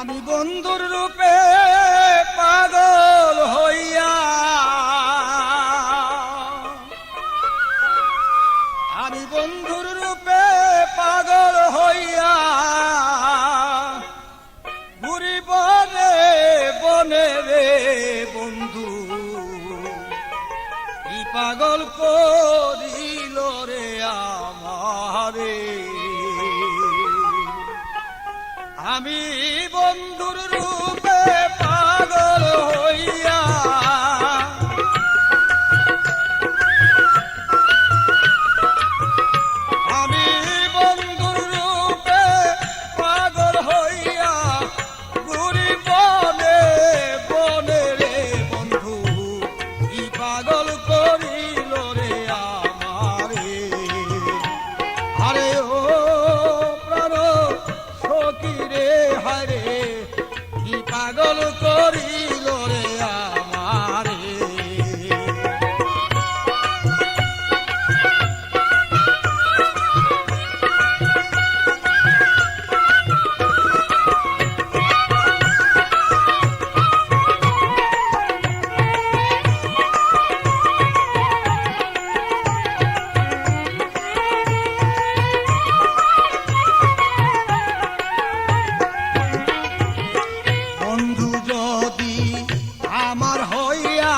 আমি বন্ধুর রূপে পাগল হইয়া, আমি বন্ধুর রূপে পাগল হইয়া ঘুরি বনে বনে রে বন্ধু, কি পাগল করিল রে আমারে। আমি বন্ধুর রূপে পাগল হইয়া, আমি বন্ধুর রূপে পাগল হইয়া ঘুরি বনে বনে রে বন্ধু, কি পাগল করিল রে আমারে। আরে ও প্রাণ সখী রে, হারে কি পাগল করিল রে আমারে। বন্ধু যদি আমার হইয়া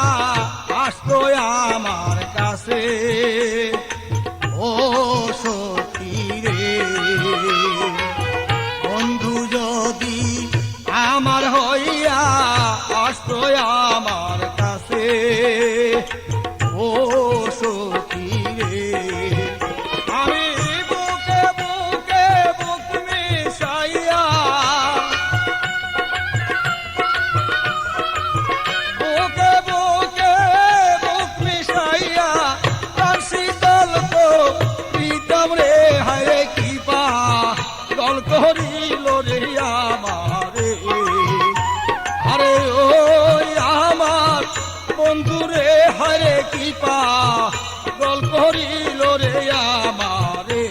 আসতো আমার কাছে, ও সখী রে, বন্ধু যদি আমার হইয়া আসতো আমার কাছে, ও সখী রে, আমি বুকে বুকে বুক মিশাইয়া, বুকে বুকে বুক মিশাইয়া তার শীতল তো প্রীতম রে, হায় কি পাগল করিল রে আমারে। আরে ওই আমার বন্ধু রে, হায় কি পাগল করিল রে আমারে।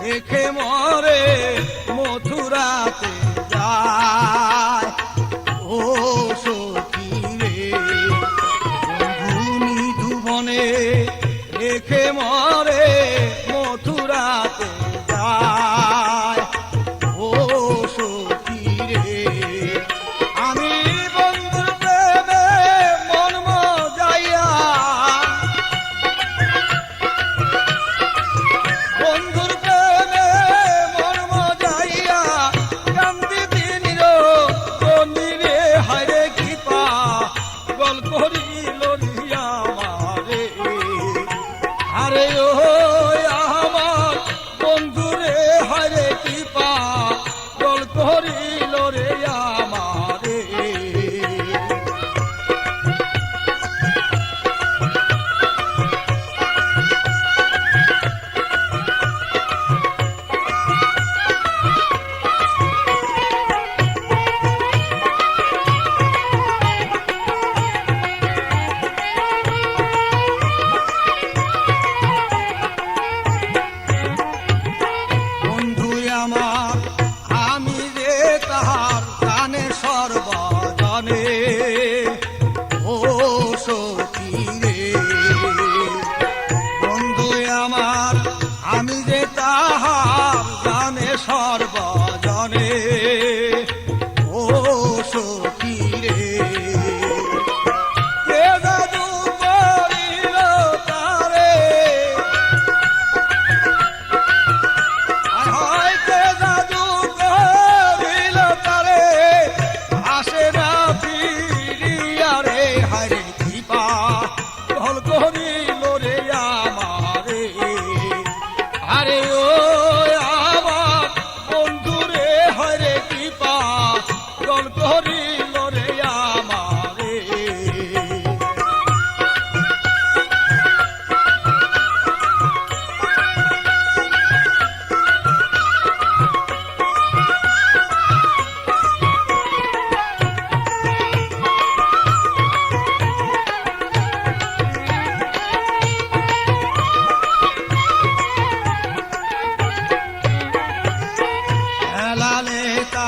দেখে মরে মথুরাতে যায়, ও সখী রে, বন্ধু নিধুবনে দেখে মরে মথুরাতে যায়, ও সখী রে, আমি বন্ধুর প্রেমে মন মজাইয়া, বন্ধুর প্রেমে মন মজাইয়া কান্দ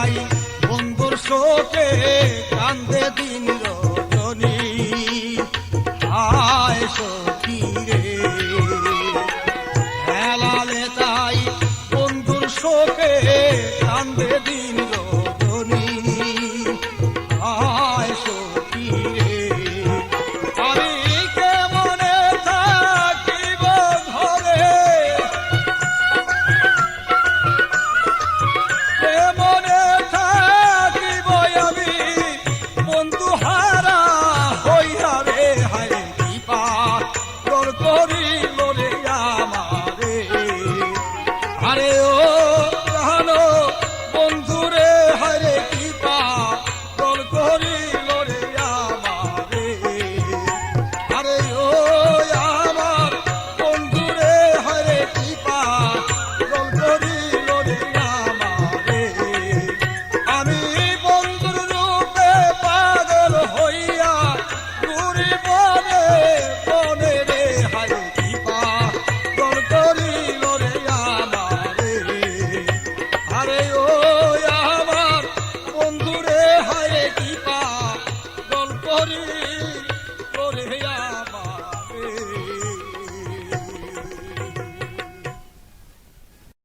তাই বন্ধুর শোকে কান্দে দিন রজনী হায় সখী রে হেলালে তাই বন্ধুর শোকে কান্দে দিন রজনী হায় সখী রে আমি কেমনে থাকিব ঘরে কেমনে থাকিব আমি বন্ধু হারা হইয়া রে হায় কৃপা তোর করিল রে আমারে আরে ও জানো বন্ধুরে হায় কৃপা তোর করিল রে আমারে আরে ও আমার বন্ধুরে হায় কৃপা তোর করিল রে আমারে আমি বন্ধুর রূপে পাগল হইয়া ঘুরি বনে বনে রে হায় কৃপা তোর করিল রে আমারে আরে